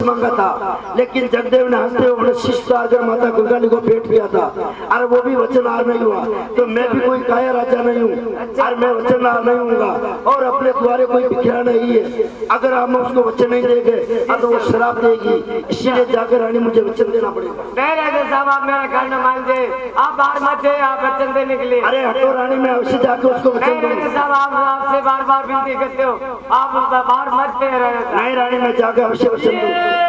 मांगा था, लेकिन जगदेव ने हंसते हुए शिष्ट आकर माता गंगाली को भेंट किया था। अरे वो भी वचनहार नहीं हुआ, तो मैं भी कोई काया राजा नहीं हूँ, और मैं वचनहार नहीं हूँगा। और अपने द्वारे कोई बिखरा नहीं है, अगर हम उसको वचन नहीं देंगे तो वो शराब देगी, इसीलिए जाकर रानी मुझे वचन देना पड़ेगा। साहब आप मेरा कहना मान दे, आप बाहर मत थे, आप वचन देने के लिए। अरे हटो रानी, मैं अवश्य जाकर उसको वचन दूंगा। साहब आप आपसे बार बार विनती करते हो, आप बाहर मत थे। नहीं रानी, मैं जाकर अवश्य वचन दूंगा।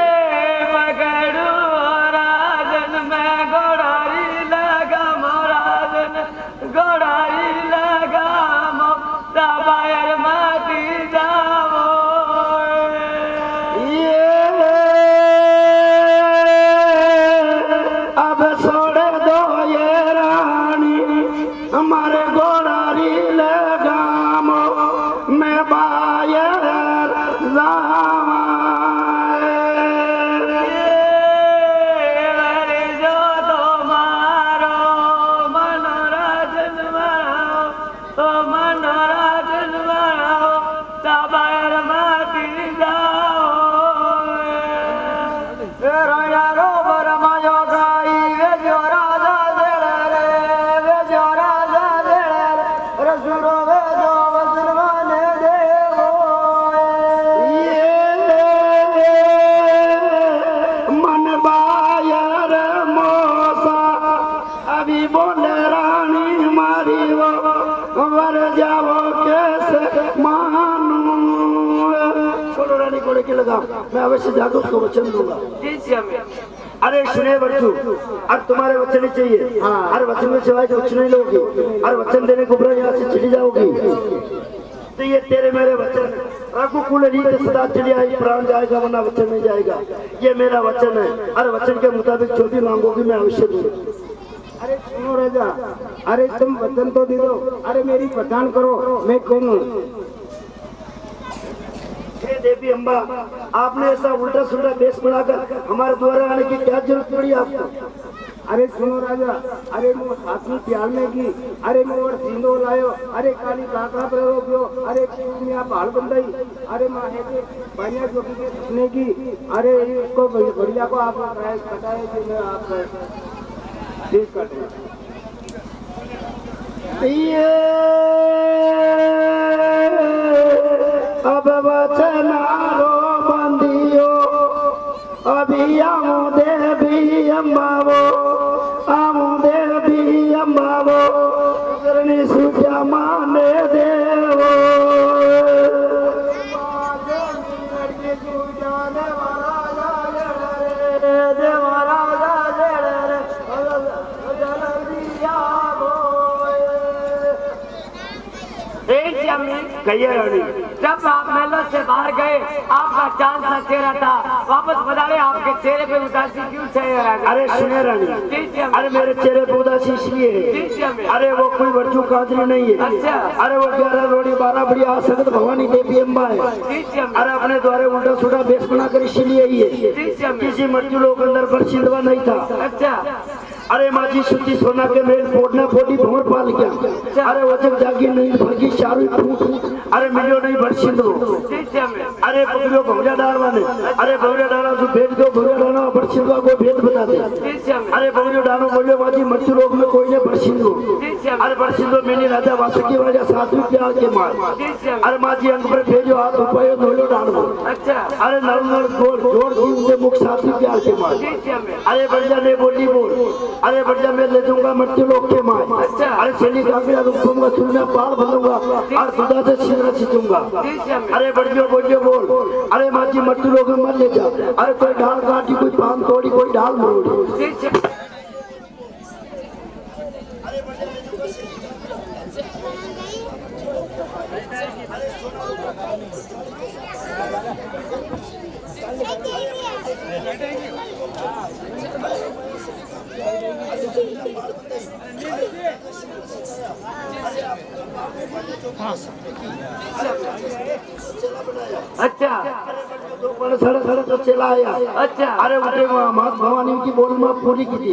मैं अवश्य जाकर उसको वचन दूंगा। अरे सुने बच्चू, अब तुम्हारे वचन ही चाहिए। हर वचन में सिवाय कुछ नहीं लोगी, हर वचन देने को बुरा यहाँ से चली जाओगी। तो ये तेरे मेरे वचन, रघुकुल रीत सदा चली आई, प्राण जाएगा वरना वचन नहीं जाएगा। ये मेरा वचन है, हर वचन के मुताबिक जो भी मांगोगी मैं अवश्य दूंगा। अरे सुनो राजा, अरे तुम वचन तो दे दो, अरे मेरी पहचान करो, मैं कौन हूँ? देवी अम्बा, आपने ऐसा उल्टा सुल्टा वेश बनाकर हमारे द्वारा आने की क्या जरूरत पड़ी आपको? अरे सुनो राजा, अरे मैं सातवीं प्याल में की, अरे मैं और सिंदो लायो, अरे काली काकड़ा पर रोकियो, अरे मैं बाल बंदाई, अरे माँ है के पानिया चौकी के सुने की, अरे इसको बढ़िया को आप बताए कि मैं आप ठीक कर अब वचनारो बंदियो अभी आऊं देवी अम्बावो, आऊं देवी अम्बावो, करनी सुजा माने देवो। जब आप मेलों से बाहर गए, आपका चांद सा चेहरा था, वापस बता रहे आपके चेहरे पे उदासी क्यों है? अरे सुने रानी, अरे मेरे चेहरे पे उदासी इसलिए है, अरे वो कोई वर्जू काजरी नहीं है। अच्छा। अरे वो 11 रोड़ी 12 बड़ी आसक्त भवानी देवी अम्बा है। अरे अपने द्वारे उल्टा सुल्टा बेस बनाकर इसीलिए ही है, किसी मर्जू लोग अंदर पर सिंधवा नहीं था। अच्छा। अरे माजी सुती सोना के मेल फोड़ना फोड़ी भोर पाल गया। अरे वो जब जागी नहीं भरगी चारू फूट, अरे मिलो नहीं भर सिंधो। अरे पकड़ो भवरिया डालवा ने, अरे भवरिया डाला जो भेज दो, भवरिया डाला भर सिंधवा को भेद बता दे। अरे भवरिया डालो बोले माजी मर्जू लोग में कोई ने भर सिंधो, अरे भर सिंधो मेरी राजा वासुकी वाला 7 रुपया के मार। अरे माजी अंग पर भेजो हाथ उपायो धोलो डालो। अरे नल नल जोड़ दी उनके मुख 7 रुपया के मार। अरे बढ़िया ने बोली बोल, अरे बढ़िया मैं ले दूंगा मट्टी लोग के माँ। अरे चली काकड़ा रुकूंगा, चुनना पाल बनूंगा और खुदा से सीना सीखूंगा। अरे बढ़िया बोलियो बोल, अरे माजी मट्टी लोग मत ले जा, अरे कोई ढाल काटी, कोई पान तोड़ी, कोई ढाल मोड़ी। अच्छा। पण सड़क सड़क तो चला आया। अच्छा। अरे उठे मात भवानी की बोल में पूरी की थी।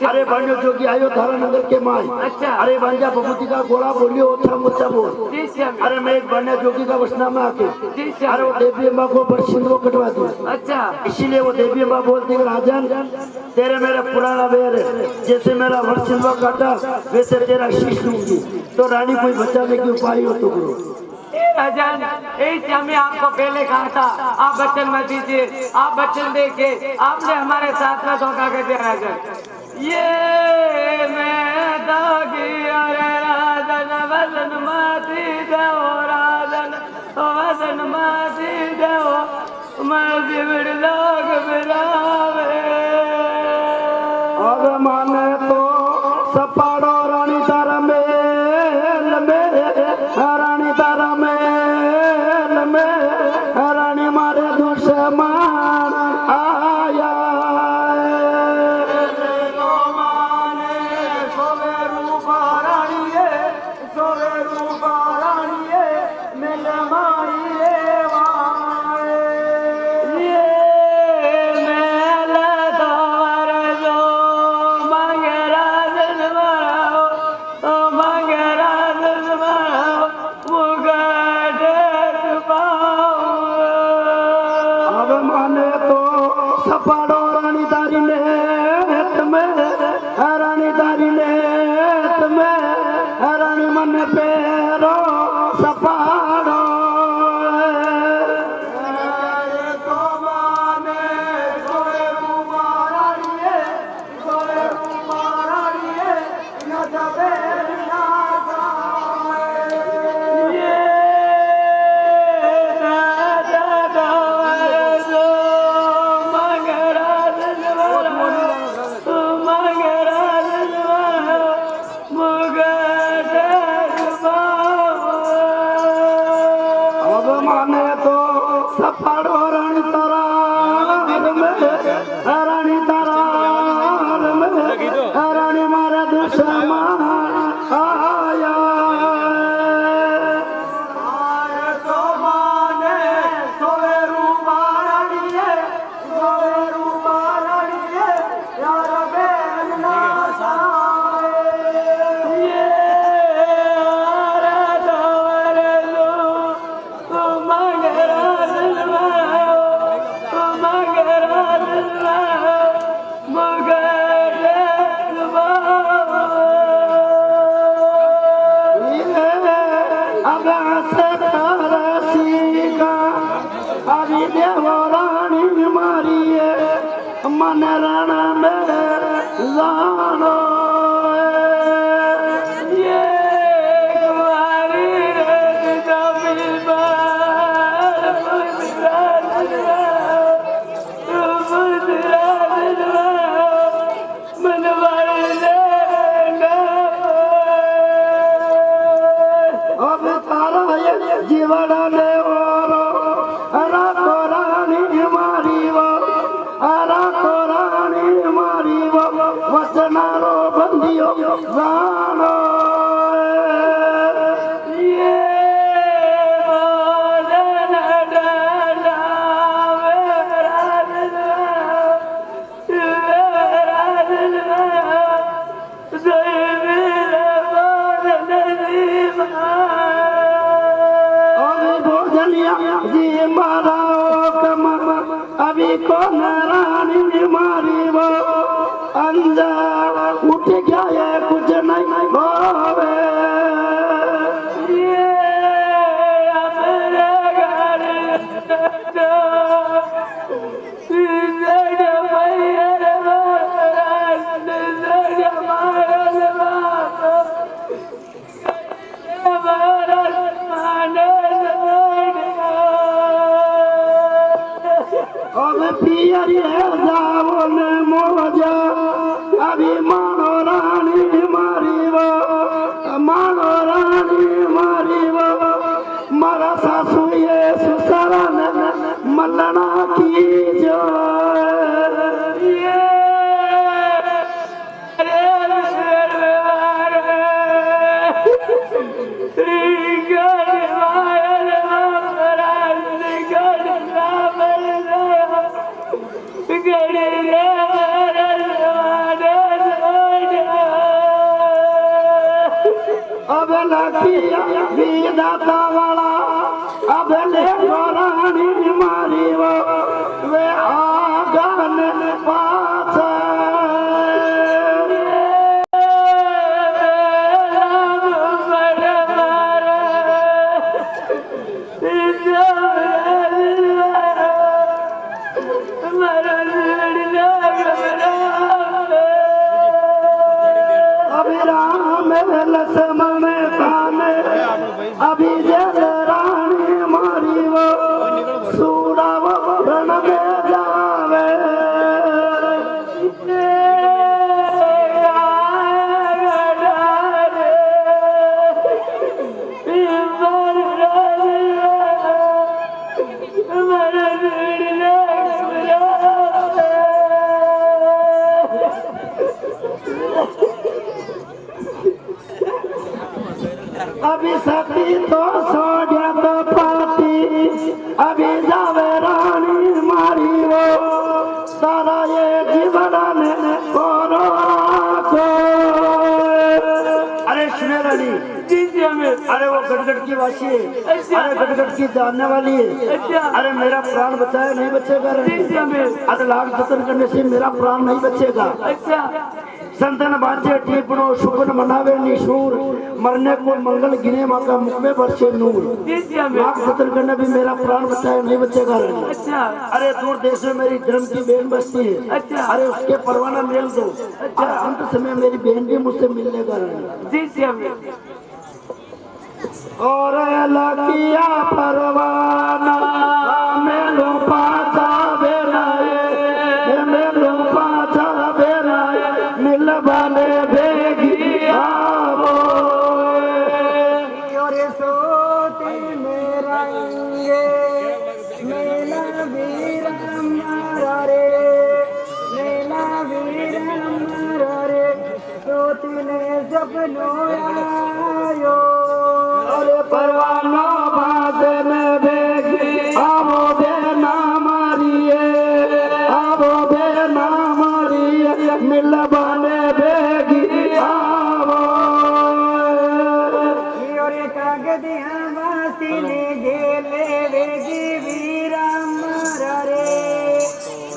अरे बांजो जोगी आयो धारा नगर के माय। अच्छा। अरे बांजा बबूती का गोला बोलियो ओछा मोचा बोल। जी स्वामी। अरे मैं एक बांजा जोगी का वसना में आके जी स्वामी। अरे वो देवी अम्बा को बरसिंदो कटवा दी। अच्छा। इसीलिए वो देवी अम्बा बोलती है राजन तेरे मेरा पुराना बैर है, जैसे मेरा वरसिंदो काटा वैसे तेरा शीश लूंगी, तो रानी कोई बचाने की उपाय हो तो करो। राजन ऐसे हमें आपको पहले कहा था आप वचन मत दीजिए, आप वचन देके आपने हमारे साथ में धोखा कर दिया राजन। ये मैं दागी अरे राजन वचन माती देवो राजन वचन माती देवो मैं जीवन लोग बिरावे। अब माने तो सपाड़ो रानी तारा मेल में रानी तारा मेल में रानी मारे दुश्मन आया अभी कौन रानी मारी वो अंदर उठ गया है कुछ नहीं भावे अभी मानो रानी मारी वो मानो रानी मारी वो मारा सासू ये सुसरा मलना की जो अब लखिया दाता वाला अब ले रानी मारी वो वे आगन पास अभी जल रानी मारी वो सूरा वो रण में जावे अभी सती तो सोडिया तो पाती अभी जावे रानी मारी वो सारा ये जीवन अरे सुने रानी अरे वो गटगट की वासी है अरे गटगट की जानने वाली है अरे मेरा प्राण बचाया नहीं बचेगा अरे लाख जतन करने से मेरा प्राण नहीं बचेगा संतन बांचे टीपणो शुकन मनावे निशूर मरने को मंगल गिने माँ का मुख में बरसे नूर लाख जतन करने भी मेरा प्राण बचाया नहीं बचेगा अरे दूर देश में मेरी धर्म की बहन बसती है अरे उसके परवाना मेल दो अरे अंत समय मेरी बहन भी मुझसे मिलने का और लकिया परवाना मेलो पाचा बेराए मेलो पाचा बेराए मिल बाले बेगी आवो और सोते मेरा मेला वीर हमारा रे मेला वीर हमारा रे सोते सपनों आयो अरे परवाना बाजे में बेगी आवो बेना मारिए आवो बेना मारिए मिल बाले बेगी आवो और कागज हमासी ने गेले वेगी वीर हमारा रे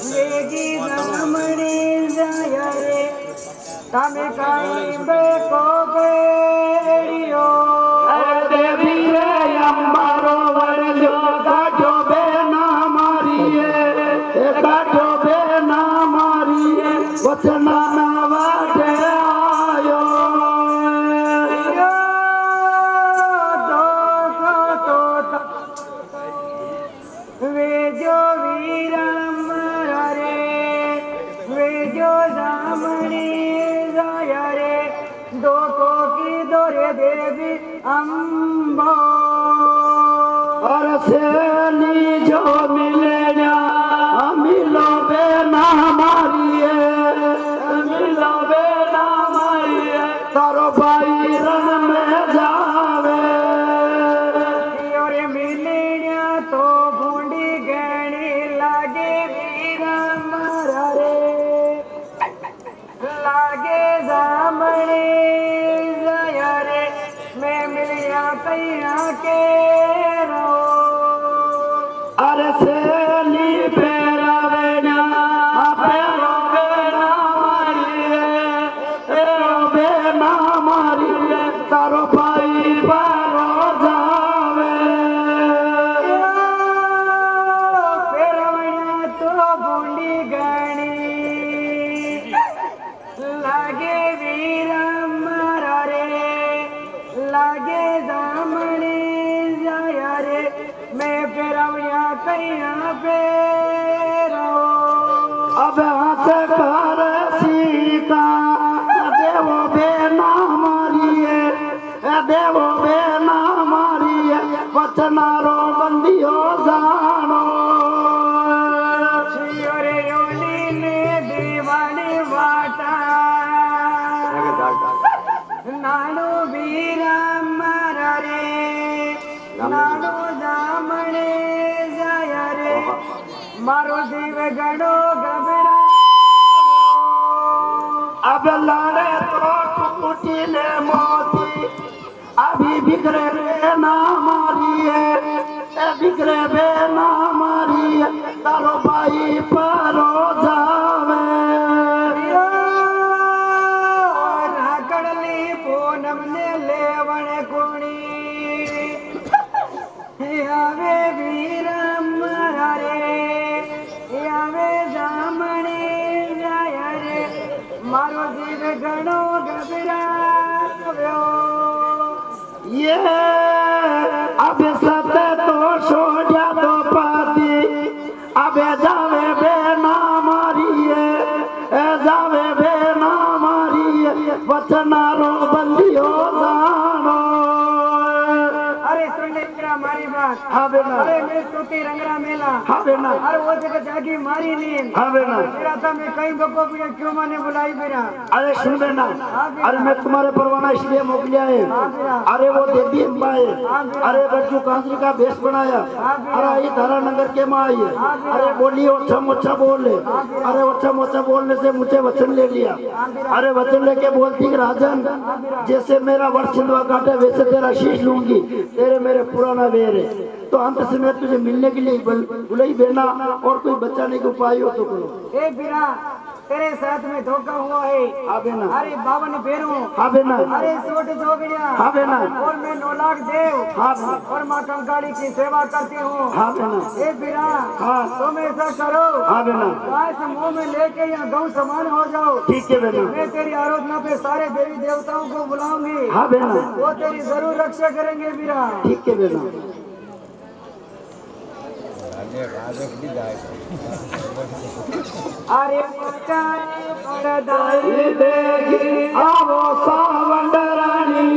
वेगी दामनी जाया रे तमे काई बेको बेरियो देवी रे अम्बारो वरजो काटो बेना मारिए काटो बेना मारिए वचना ना वाटे आयो वे जो वीर हमारा रे वे जो दामनी जाया रे दो को की दोरे देवी अम्बो और सेली जो मिले जा मिलो बेना मारिए मिलो बेना मारिए तारो भाई रण में जावे और मिलनिया तो भूंडी गहनी लागे वीर हमारा रे लागे दामनी जाया रे मैं मिलिया कैया के रहो अरे सेली पेरावे ना पेरो बेना मारिए पेरो बेना मारिए तारो भाई पारो जावे पेरवणिया तो भूंडी गहनी लागे वीर हमारा रे लागे दामनी जाया रे मैं पेरवणिया कैया पे रहो अब हाथ कर सीता देवो बेना मारिए देवो बेना मारिए वचनारो बंदियो जानो रे योली ने दीवानी वाटा नानो वीर हमारा रे नानो दामने जाया रे मारो जीव गणो गबे अब लाड़े तो टूटी ले मोती अभी बिखरे बे ना मारी है बिखरे बे ना मारी है तारो भाई परो जावे राकड़ली पूनम ने लेवण कुणी आवे वीरम रे आवे जामणे जाय रे मारो जीव घणो घबराव्यो ये अब सत तो छोड़ा तो पाती अब जावे बे ना मारिए जावे बे ना मारिए वचनारो बंदियो जानो अरे सुन ले मेरा हमारी बात। हाँ बेना, अरे मैं सोती रंगरा मेला। हाँ बेना, अरे वो जगह जागी मारी नींद। हाँ बेना, मेरा था मैं कहीं बको बिना क्यों माने बुलाई बिना। अरे सुन बेना, अरे मैं तुम्हारे परवाना इसलिए मोकलिया है। अरे वो देवी अम्बा है। अरे बच्चू कांचरी का भेष बनाया। अरे ये धारा नगर के माँ आई है। अरे बोली ओछा मोछा बोल ले। अरे ओछा मोछा बोलने से मुझे वचन ले लिया। अरे वचन लेके बोलती राजन जैसे मेरा वर्ष छिंदवा काटे वैसे तेरा शीश लूंगी, तेरे मेरे पुराना वेर है। तो अंत से मैं तुझे मिलने के लिए बुलाई बेना, और कोई बचाने के उपाय हो तो करो। ए बिना तेरे साथ में धोखा हुआ है। हाँ बेना, अरे 52 फेरू। हाँ बेना, अरे सोट जोगड़िया। हाँ बेना, और मैं 9 लाख देव। हाँ बेना, और माँ कंकाली की सेवा करती हूँ। हाँ बेना, ए बिना हाँ, तुम ऐसा करो। हाँ बेना, गाय मुंह में लेके यहाँ गौ समान हो जाओ। ठीक है बेना, मैं तेरी आराधना पे सारे देवी देवताओं को बुलाऊंगी। हाँ बेना, वो तेरी जरूर रक्षा करेंगे बिना। ठीक है बेना। अरे परदाई देगी आवो सावन रानी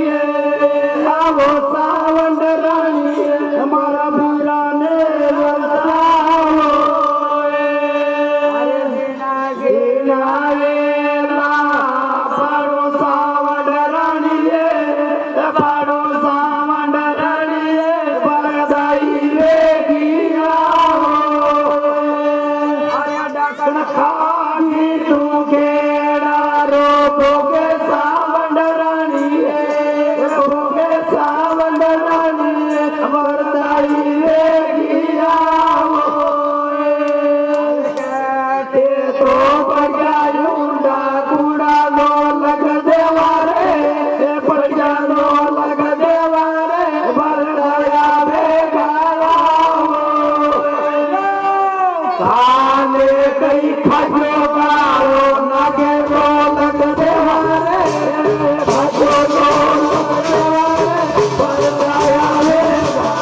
आवो सावन रानी हमारा वीरा ने बचाओ अरे जीना जीना वेला पाड़ो सावन रानी पाड़ो सावन रानी परदाई देगी आवो अरे डाकन खानी तू केड़ा रोगे सावन रानी रोगे सावन रानी वरदाई देगी आवो कहते तो बढ़िया लूंडा कूड़ा लो लग देवारे बढ़िया लो लग देवारे वरदाया बेगाया खाने कई खजो गारो नागे रो लग देवारे खजो रो लग देवारे वरदाया बेगाया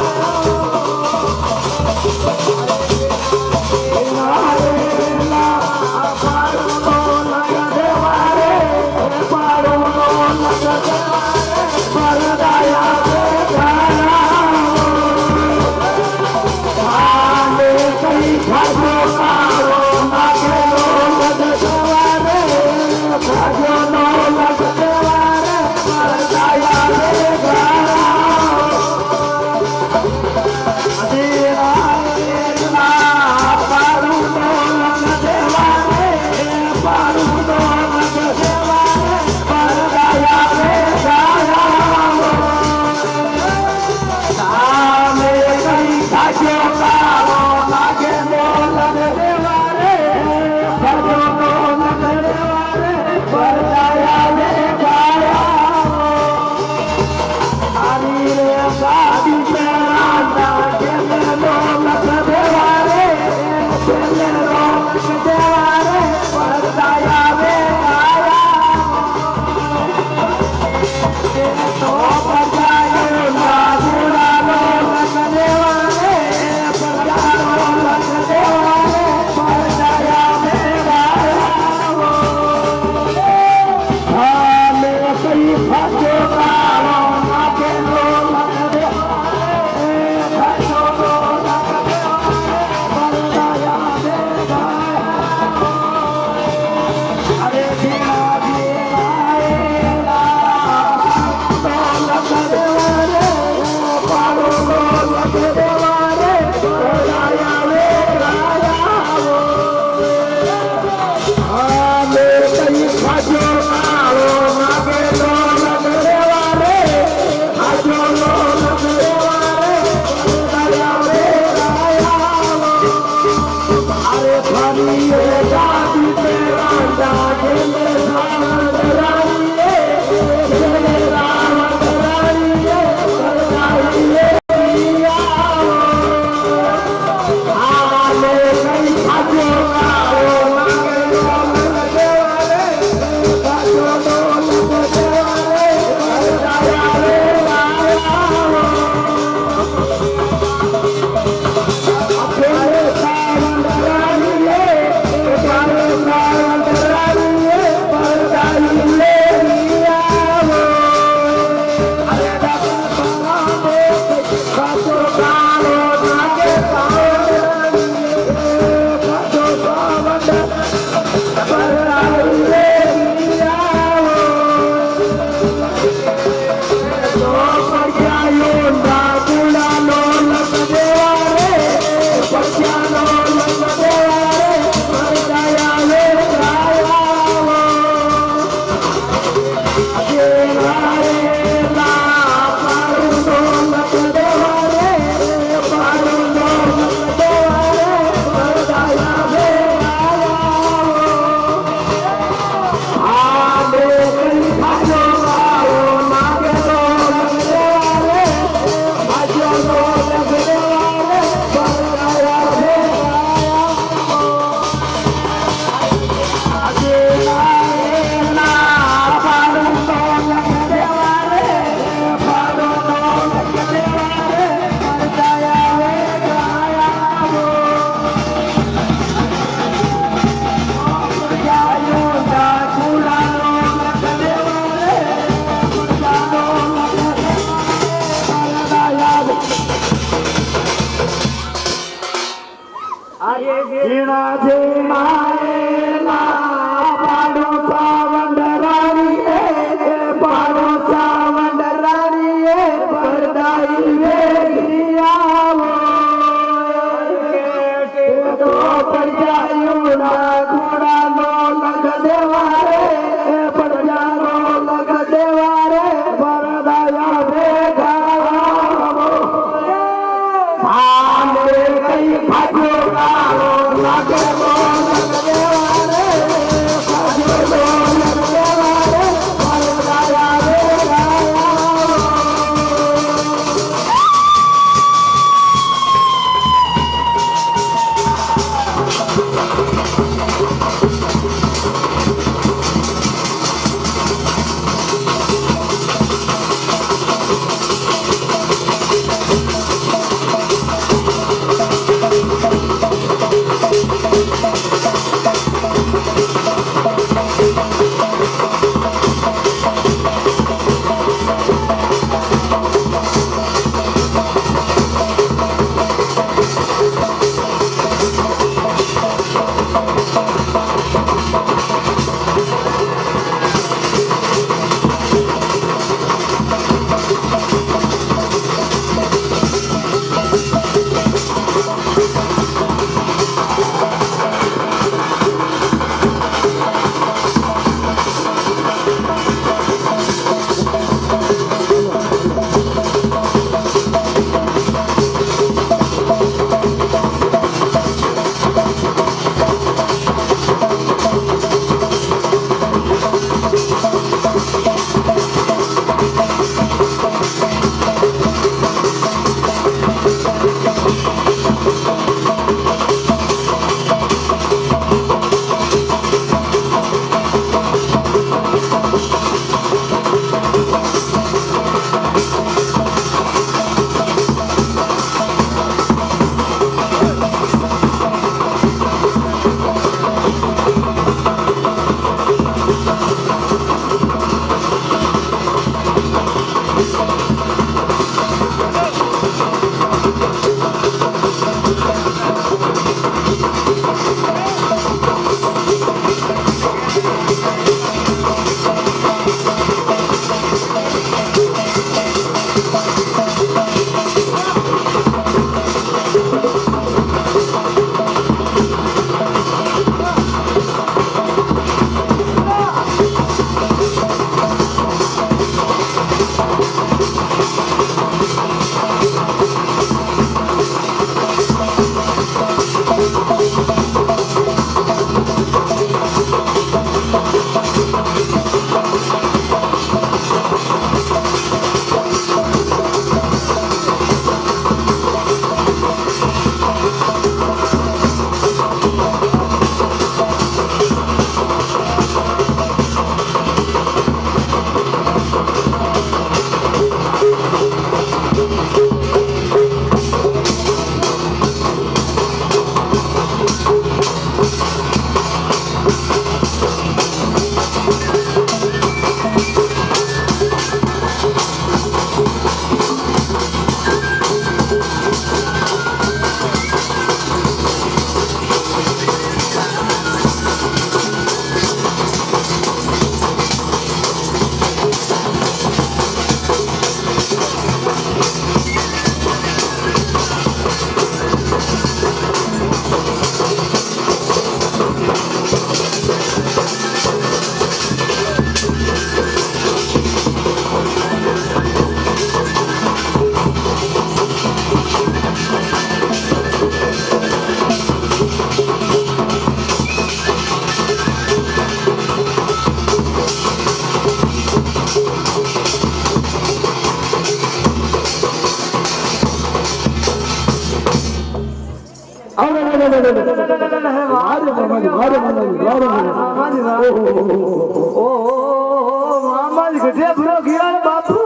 मामा जी घटिया बुरो किया बापू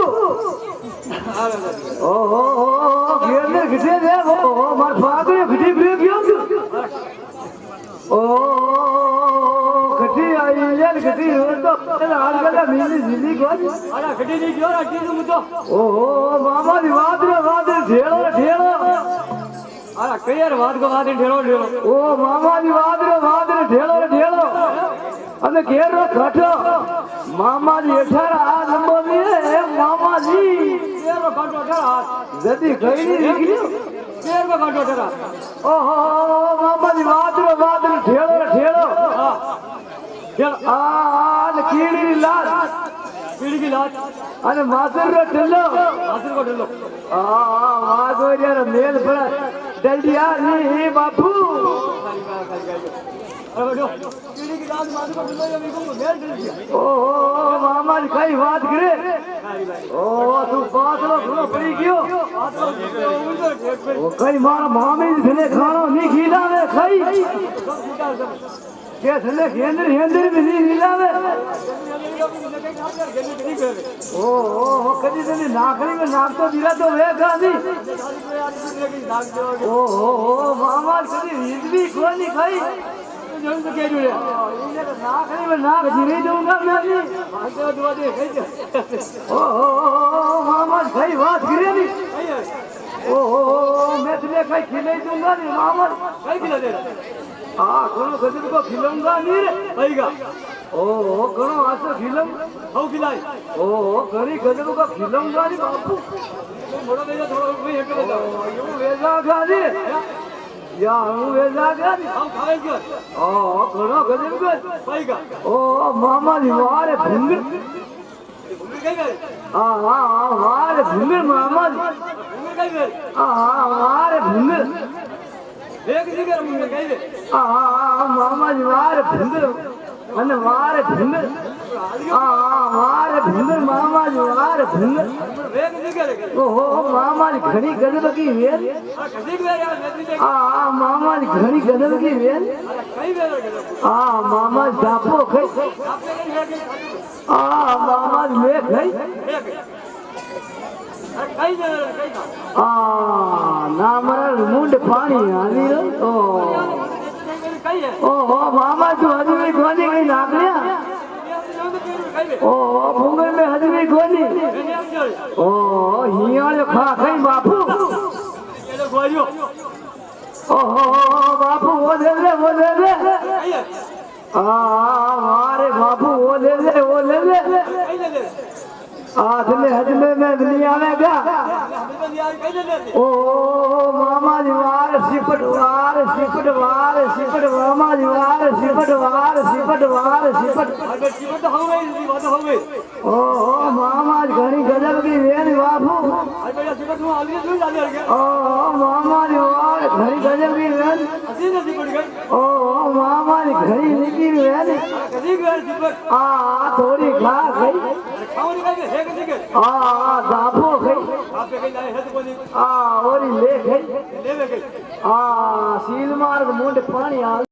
ओहो घेर ने घटे दे वो मार फाग ने घटी बुरो क्यों ओ घटी आई यार घटी हो तो आजकल मिली जिंदगी को अरे घटी नहीं क्यों रखी तुम तो ओहो मामा जी वाद ढेलो अरे कई वाद को वाद ढेलो ओ मामा जी वाद ढेलो અને ઘેર ઘટો મામાજી 18 આ નંબર ની મામાજી केर को काटो ठरा જદી કઈ ની નીકળ્યો केर को काटो ठरा ઓહો મામાજી વાદરો ઢેળો हां चल આ ને કીડી લાલ पीड़ी की लात અને માસરનો ઢેલો हासिल को ढलो આ વાગોરિયા મેલ પડા દલડિયા ની બાપુ अरे बैठो पीड़ी की लात मार को ढलो ये को मेल ढल दिया ઓહો મામાજી કઈ વાત કરે ઓ તું પાછલો ઘણો પડી ગયો ઓ કઈ મારા મામી થને ખાણો ની ખીલાવે ખાઈ કે થને હેન્દ્ર બી ની ખીલાવે ઓ કદી તને નાખડી में નાખ તો દીરા તો વે ગાદી ઓ મામા કદી રીત भी कोनी खाई जन तो कह रहे इने तो नाखड़ी में नाख जीरे दूंगा मैं भी आगे दुआ दे कह ओ मामा सही बात करे नी ओ मैं तुझे कहीं खिले दूंगा नहीं मामा कई खिला दे हाँ कौन गजब को खिलाऊंगा नहीं रे कईगा ओ कौन आसो खिलाऊं हाउ खिलाई ओ गरी गजब को खिलाऊंगा नहीं बापू मोड़ा दे थोड़ा भाई एक बता यो वेला गादी या हूँ वेला गादी हम खाए क्यों ओ कौन गजब को कईगा ओ मामा जी वारे भुंगर उम्र कई गए हाँ वारे भुंगर मामा जी उम्र कई गए हाँ वारे भुंगर एक जिगर उम्र कई गए मामा जी वारे भुंगर અને વારે ભૂંગર વારે ભૂંગર મામાજી વારે ભૂંગર एक जिगर ઓહો મામાજી ઘણી ગજબ કી વેલ कदी गए यार मैं देख મામાજી ઘણી ગજબ કી વેલ कई गए મામાજી જાપો ખાઈ आपने कई गए મામાજી મે ખાઈ एक कई गए कई का ના મારા મુંડ પાણી આવી ઓ कई है ઓહો મામા તું હજુ બી કોની કઈ નાખલ્યા ઓહો ભૂંગર મે હજુ બી કોની ओ हियाले खा खाई बापू ओहो बापू वो दे ले मारे बापू वो दे ले आदले हजले में दुनिया में क्या ओ मामा जी वार सिपट मामा जी वार सिपट ओ मामा जी घनी गजब की वेन बापू ओ मामा जी वार घनी गजब की वेन ओ मामा जी घनी निकी वेन थोड़ी खा गई दाबो गई और ले गई सील मार्ग मुंड पानी आ